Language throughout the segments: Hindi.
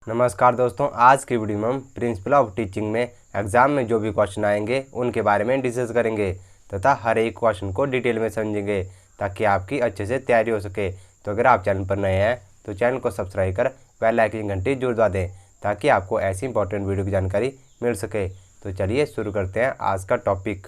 नमस्कार दोस्तों, आज की वीडियो में हम प्रिंसिपल ऑफ टीचिंग में एग्जाम में जो भी क्वेश्चन आएंगे उनके बारे में डिस्कस करेंगे तथा हर एक क्वेश्चन को डिटेल में समझेंगे ताकि आपकी अच्छे से तैयारी हो सके। तो अगर आप चैनल पर नए हैं तो चैनल को सब्सक्राइब कर बेल आइकन घंटी जरूर दबा दें ताकि आपको ऐसी इंपॉर्टेंट वीडियो की जानकारी मिल सके। तो चलिए शुरू करते हैं आज का टॉपिक।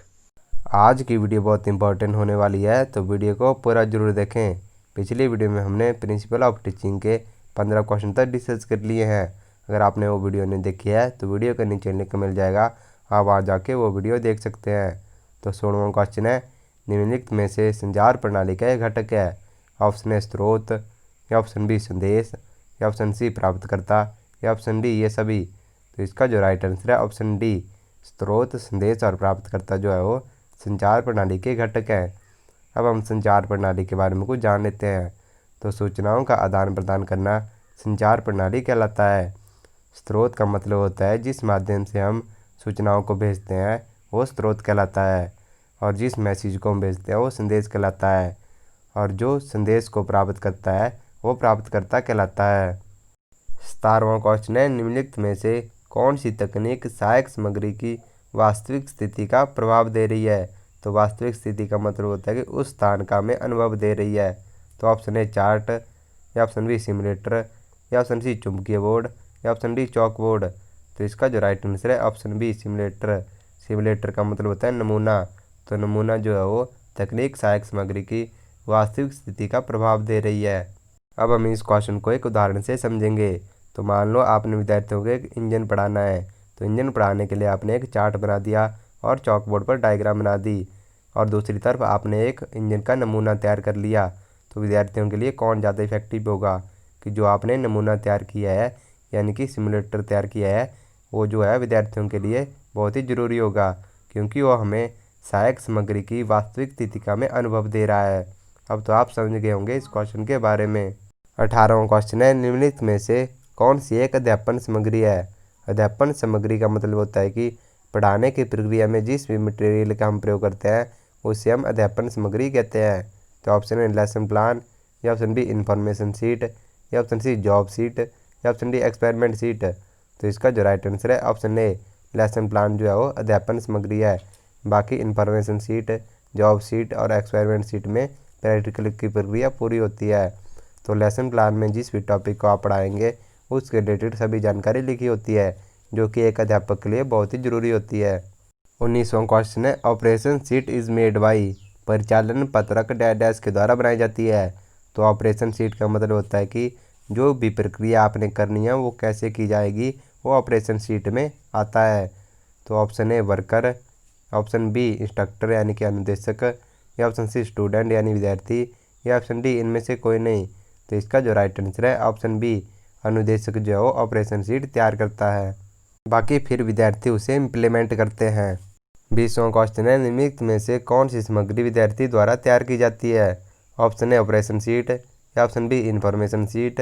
आज की वीडियो बहुत इंपॉर्टेंट होने वाली है, तो वीडियो को पूरा जरूर देखें। पिछली वीडियो में हमने प्रिंसिपल ऑफ टीचिंग के 15 क्वेश्चन तक डिस्कस कर लिए हैं। अगर आपने वो वीडियो नहीं देखी है तो वीडियो के नीचे लिंक मिल जाएगा, आप वहाँ जाके वो वीडियो देख सकते हैं। तो 16वां क्वेश्चन है, निम्नलिखित में से संचार प्रणाली का एक घटक है। ऑप्शन ए स्रोत, या ऑप्शन बी संदेश, या ऑप्शन सी प्राप्तकर्ता, या ऑप्शन डी ये सभी। तो इसका जो राइट आंसर है ऑप्शन डी, स्रोत, संदेश और प्राप्तकर्ता जो है वो संचार प्रणाली के घटक हैं। अब हम संचार प्रणाली के बारे में कुछ जान लेते हैं। तो सूचनाओं का आदान प्रदान करना संचार प्रणाली कहलाता है। स्रोत का मतलब होता है जिस माध्यम से हम सूचनाओं को भेजते हैं वो स्रोत कहलाता है, और जिस मैसेज को हम भेजते हैं वो संदेश कहलाता है, और जो संदेश को प्राप्त करता है वो प्राप्तकर्ता कहलाता है। 17वां क्वेश्चन है, निम्नलिखित में से कौन सी तकनीक सहायक सामग्री की वास्तविक स्थिति का प्रभाव दे रही है। तो वास्तविक स्थिति का मतलब होता है कि उस स्थान का हमें अनुभव दे रही है। तो ऑप्शन ए चार्ट, या ऑप्शन बी सिमुलेटर, या ऑप्शन सी चुंबकीय बोर्ड, या ऑप्शन डी चौक बोर्ड। तो इसका जो राइट आंसर है ऑप्शन बी सिमुलेटर। सिमुलेटर का मतलब होता है नमूना। तो नमूना जो है वो तकनीक सहायक सामग्री की वास्तविक स्थिति का प्रभाव दे रही है। अब हम इस क्वेश्चन को एक उदाहरण से समझेंगे। तो मान लो आपने विद्यार्थियों को एक इंजन पढ़ाना है, तो इंजन पढ़ाने के लिए आपने एक चार्ट बना दिया और चौक बोर्ड पर डायग्राम बना दी, और दूसरी तरफ आपने एक इंजन का नमूना तैयार कर लिया। तो विद्यार्थियों के लिए कौन ज़्यादा इफेक्टिव होगा कि जो आपने नमूना तैयार किया है यानी कि सिमुलेटर तैयार किया है, वो जो है विद्यार्थियों के लिए बहुत ही ज़रूरी होगा, क्योंकि वो हमें सहायक सामग्री की वास्तविक स्थिति का में अनुभव दे रहा है। अब तो आप समझ गए होंगे इस क्वेश्चन के बारे में। 18वां क्वेश्चन है, निम्नलिखित में से कौन सी एक अध्यापन सामग्री है। अध्यापन सामग्री का मतलब होता है कि पढ़ाने की प्रक्रिया में जिस भी मटेरियल का हम प्रयोग करते हैं उसे हम अध्यापन सामग्री कहते हैं। तो ऑप्शन ए लेसन प्लान, या ऑप्शन बी इंफॉर्मेशन सीट, या ऑप्शन सी जॉब सीट, या ऑप्शन डी एक्सपेरिमेंट सीट। तो इसका जो राइट आंसर है ऑप्शन ए, लेसन प्लान जो है वो अध्यापन सामग्री है। बाकी इंफॉर्मेशन सीट, जॉब सीट और एक्सपेरिमेंट सीट में प्रैक्टिकल की प्रक्रिया पूरी होती है। तो लेसन प्लान में जिस भी टॉपिक को आप पढ़ाएंगे उसके रिलेटेड सभी जानकारी लिखी होती है, जो कि एक अध्यापक के लिए बहुत ही ज़रूरी होती है। 19वां क्वेश्चन है, operation seat is made by, परिचालन पत्रक डैश डैश के द्वारा बनाई जाती है। तो ऑपरेशन सीट का मतलब होता है कि जो भी प्रक्रिया आपने करनी है वो कैसे की जाएगी, वो ऑपरेशन सीट में आता है। तो option A worker, option B instructor यानी कि अनुदेशक, या ऑप्शन सी स्टूडेंट यानी विद्यार्थी, या ऑप्शन डी इनमें से कोई नहीं। तो इसका जो राइट आंसर है ऑप्शन बी, अनुदेशक जो है वो ऑपरेशन सीट तैयार करता है, बाकी फिर विद्यार्थी उसे इम्प्लीमेंट करते हैं। 20वां क्वेश्चन है, निम्नलिखित में से कौन सी सामग्री विद्यार्थी द्वारा तैयार की जाती है। ऑप्शन ए ऑपरेशन सीट, या ऑप्शन बी इंफॉर्मेशन सीट,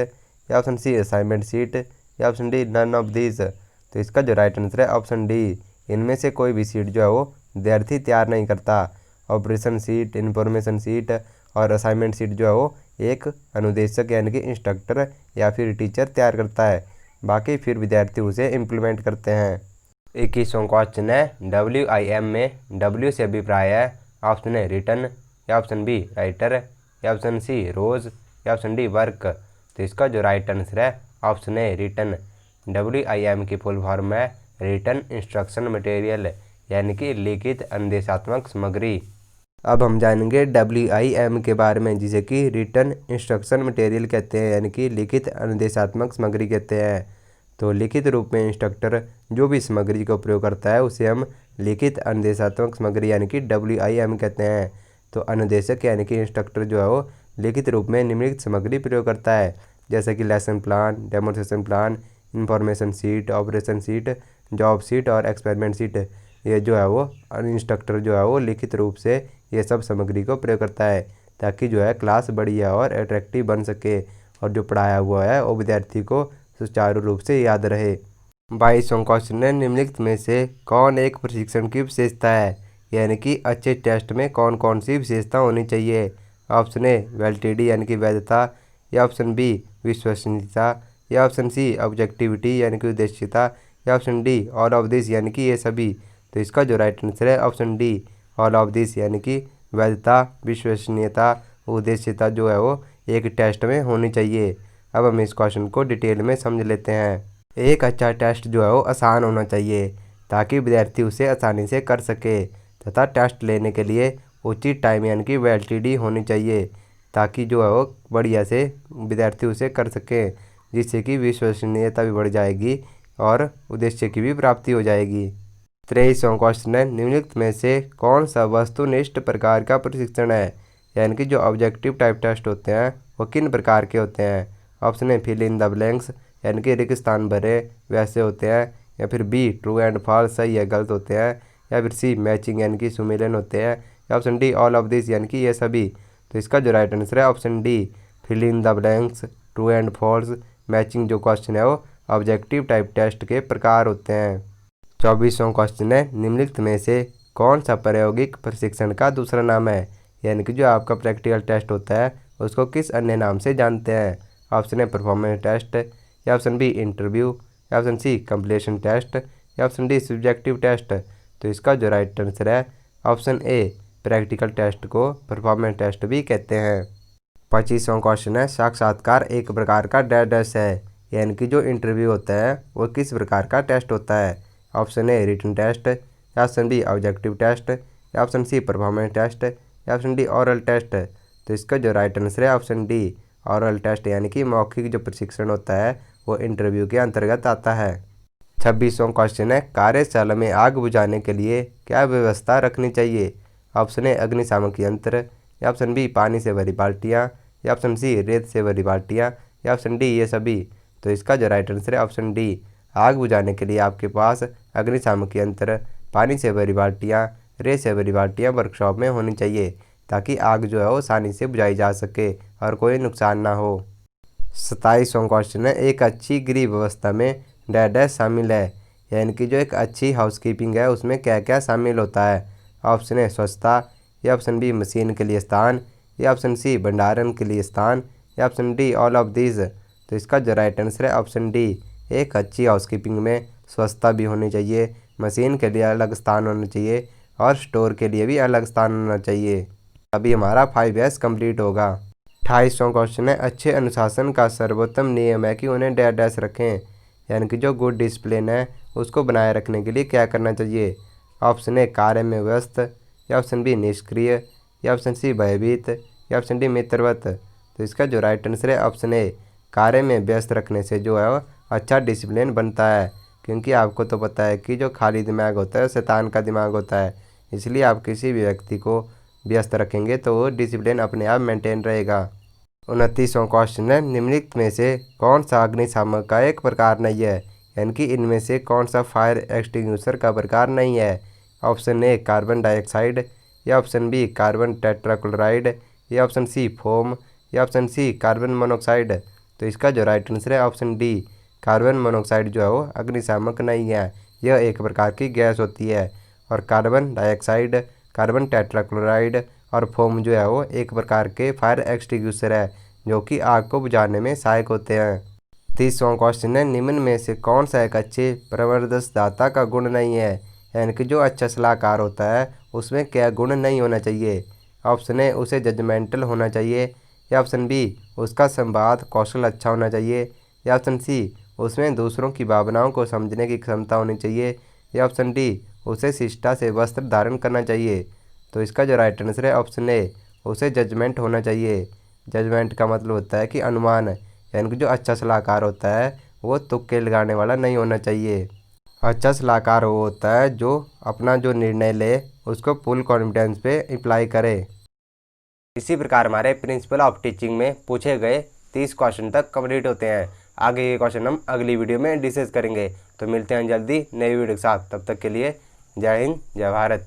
या ऑप्शन सी असाइनमेंट सीट, या option D none of these. तो इसका जो राइट आंसर है ऑप्शन डी, इनमें से कोई भी सीट जो है वो विद्यार्थी तैयार नहीं करता। ऑपरेशन सीट, इंफॉर्मेशन सीट और असाइनमेंट सीट जो है वो एक अनुदेशक यानी कि इंस्ट्रक्टर या फिर टीचर तैयार करता है, बाकी फिर विद्यार्थी उसे इम्प्लीमेंट करते हैं। 21वां क्वेश्चन है, WIM में W से अभिप्राय है। ऑप्शन ए रिटन, या ऑप्शन बी राइटर, या ऑप्शन सी रोज, या ऑप्शन डी वर्क। तो इसका जो राइट आंसर है ऑप्शन ए रिटन। WIM की फुल फॉर्म है रिटन इंस्ट्रक्शन मटेरियल, यानी कि लिखित अनुदेशात्मक सामग्री। अब हम जानेंगे WIM के बारे में, जिसे कि रिटन इंस्ट्रक्शन मटेरियल कहते हैं, यानी कि लिखित अनुदेशात्मक सामग्री कहते हैं। तो लिखित रूप में इंस्ट्रक्टर जो भी सामग्री का प्रयोग करता है उसे हम लिखित अनुदेशात्मक सामग्री यानी कि WIM कहते हैं। तो अनुदेशक यानी कि इंस्ट्रक्टर जो है वो लिखित रूप में निम्नलिखित सामग्री प्रयोग करता है, जैसे कि lesson plan, demonstration plan, information seat, operation seat, job seat और एक्सपेरिमेंट सीट। ये जो है वो इंस्ट्रक्टर जो है वो लिखित रूप से ये सब सामग्री को प्रयोग करता है, ताकि जो है क्लास बढ़िया और अट्रैक्टिव बन सके, और जो पढ़ाया हुआ है वो विद्यार्थी को सुचारू रूप से याद रहे। 22वां क्वेश्चन है, निम्नलिखित में से कौन एक प्रशिक्षण की विशेषता है, यानी कि अच्छे टेस्ट में कौन कौन सी विशेषता होनी चाहिए। ऑप्शन ए वैलिडिटी यानी कि वैधता, या ऑप्शन बी विश्वसनीयता, या ऑप्शन सी ऑब्जेक्टिविटी यानी कि उद्देश्यता, या option D all of this यानी कि ये सभी। तो इसका जो राइट आंसर है option D all of this यानी कि वैधता, विश्वसनीयता, उद्देश्यता जो है वो एक टेस्ट में होनी चाहिए। अब हम इस क्वेश्चन को डिटेल में समझ लेते हैं। एक अच्छा टेस्ट जो है वो आसान होना चाहिए ताकि विद्यार्थी उसे आसानी से कर सके, तथा टेस्ट लेने के लिए उचित टाइम यानी कि वैलिडिटी होनी चाहिए ताकि जो है वो बढ़िया से विद्यार्थी उसे कर सके, जिससे कि विश्वसनीयता भी बढ़ जाएगी और उद्देश्य की भी प्राप्ति हो जाएगी। 23वां क्वेश्चन है, निम्नलिखित में से कौन सा वस्तुनिष्ठ प्रकार का प्रशिक्षण है, यानी कि जो ऑब्जेक्टिव टाइप टेस्ट होते हैं वो किन प्रकार के होते हैं। Option A fill in the blanks यानी कि रिक्त स्थान भरे वैसे होते हैं, या फिर बी ट्रू एंड फॉल्स सही या गलत होते हैं, या फिर सी मैचिंग यानी कि सुमेलन होते हैं, या option D all of this यानी कि ये सभी। तो इसका जो राइट आंसर है option D fill in the blanks, true and false, matching जो क्वेश्चन है वो ऑब्जेक्टिव टाइप टेस्ट के प्रकार होते हैं। 24वां क्वेश्चन है, निम्नलिखित में से कौन सा प्रायोगिक प्रशिक्षण का दूसरा नाम है, यानी कि जो आपका प्रैक्टिकल टेस्ट होता है उसको किस अन्य नाम से जानते हैं। ऑप्शन ए परफॉर्मेंस टेस्ट, या ऑप्शन बी इंटरव्यू, या ऑप्शन सी कंप्लीशन टेस्ट, या ऑप्शन डी सब्जेक्टिव टेस्ट। तो इसका जो राइट आंसर है ऑप्शन ए प्रैक्टिकल टेस्ट को परफॉर्मेंस टेस्ट भी कहते हैं। 25वां क्वेश्चन है, साक्षात्कार एक प्रकार का डैश है, यानी कि जो इंटरव्यू होता है वो किस प्रकार का टेस्ट होता है। ऑप्शन ए रिटन टेस्ट, या ऑप्शन बी ऑब्जेक्टिव टेस्ट, या ऑप्शन सी परफॉर्मेंस टेस्ट, या ऑप्शन डी ऑरल टेस्ट। तो इसका जो राइट आंसर है ऑप्शन डी ऑरल टेस्ट, यानी कि मौखिक जो प्रशिक्षण होता है वो इंटरव्यू के अंतर्गत आता है। 26वां क्वेश्चन है, कार्यशाला में आग बुझाने के लिए क्या व्यवस्था रखनी चाहिए। ऑप्शन ए अग्निशामक यंत्र, या ऑप्शन बी पानी से भरी बाल्टियाँ, या ऑप्शन सी रेत से भरी बाल्टियाँ, या ऑप्शन डी ये सभी। तो इसका जो राइट आंसर है ऑप्शन डी आग बुझाने के लिए आपके पास अग्निशामक यंत्र, पानी से भरी बाल्टियाँ, रेत से भरी बाल्टियाँ वर्कशॉप में होनी चाहिए ताकि आग जो है वो आसानी से बुझाई जा सके और कोई नुकसान ना हो। 27वां क्वेश्चन है, एक अच्छी गृह व्यवस्था में डैश शामिल है, यानी कि जो एक अच्छी हाउसकीपिंग है उसमें क्या क्या शामिल होता है। ऑप्शन ए स्वच्छता, या ऑप्शन बी मशीन के लिए स्थान, या ऑप्शन सी भंडारण के लिए स्थान, या option D all of this. तो इसका जो राइट आंसर है ऑप्शन डी एक अच्छी हाउसकीपिंग में स्वच्छता भी होनी चाहिए, मशीन के लिए अलग स्थान होना चाहिए और स्टोर के लिए भी अलग स्थान होना चाहिए। अभी हमारा 5S कंप्लीट होगा। 28वां क्वेश्चन है, अच्छे अनुशासन का सर्वोत्तम नियम है कि उन्हें डैश रखें, यानी कि जो गुड डिसिप्लिन है उसको बनाए रखने के लिए क्या करना चाहिए। ऑप्शन ए कार्य में व्यस्त, या ऑप्शन बी निष्क्रिय, या ऑप्शन सी भयभीत, या ऑप्शन डी मित्रवत। तो इसका जो राइट आंसर है ऑप्शन ए कार्य में व्यस्त रखने से जो है वो अच्छा डिसिप्लिन बनता है, क्योंकि आपको तो पता है कि जो खाली दिमाग होता है शैतान का दिमाग होता है, इसलिए आप किसी भी व्यक्ति को व्यस्त रखेंगे तो वो डिसिप्लिन अपने आप मेंटेन रहेगा। 29वां क्वेश्चन है, निम्नलिखित में से कौन सा अग्निशामक का एक प्रकार नहीं है, यानी कि इनमें से कौन सा फायर एक्सटिंग्विशर का प्रकार नहीं है। ऑप्शन ए कार्बन डाइऑक्साइड, या ऑप्शन बी कार्बन टेट्राक्लोराइड, या ऑप्शन सी फोम, या ऑप्शन सी कार्बन मोनोऑक्साइड। तो इसका जो राइट आंसर है ऑप्शन डी कार्बन मोनोऑक्साइड जो है वो अग्निशामक नहीं है, यह एक प्रकार की गैस होती है। और कार्बन डाइऑक्साइड, कार्बन टेट्राक्लोराइड और फोम जो है वो एक प्रकार के फायर एक्सटिंग्विशर है जो कि आग को बुझाने में सहायक होते हैं। 30वां क्वेश्चन है, निम्न में से कौन सा एक अच्छे प्रवर्धनदाता का गुण नहीं है, यानी कि जो अच्छा सलाहकार होता है उसमें क्या गुण नहीं होना चाहिए। ऑप्शन ए उसे जजमेंटल होना चाहिए, या ऑप्शन बी उसका संवाद कौशल अच्छा होना चाहिए, या ऑप्शन सी उसमें दूसरों की भावनाओं को समझने की क्षमता होनी चाहिए, या ऑप्शन डी उसे शिष्टता से वस्त्र धारण करना चाहिए। तो इसका जो राइट आंसर है ऑप्शन ए उसे जजमेंट होना चाहिए। जजमेंट का मतलब होता है कि अनुमान, यानी कि जो अच्छा सलाहकार होता है वो तुक्के लगाने वाला नहीं होना चाहिए। अच्छा सलाहकार वो होता है जो अपना जो निर्णय ले उसको फुल कॉन्फिडेंस पे अप्लाई करे। इसी प्रकार हमारे प्रिंसिपल ऑफ टीचिंग में पूछे गए 30 क्वेश्चन तक कंप्लीट होते हैं। आगे के क्वेश्चन हम अगली वीडियो में डिस्कस करेंगे। तो मिलते हैं जल्दी नई वीडियो के साथ, तब तक के लिए जय हिंद जय भारत।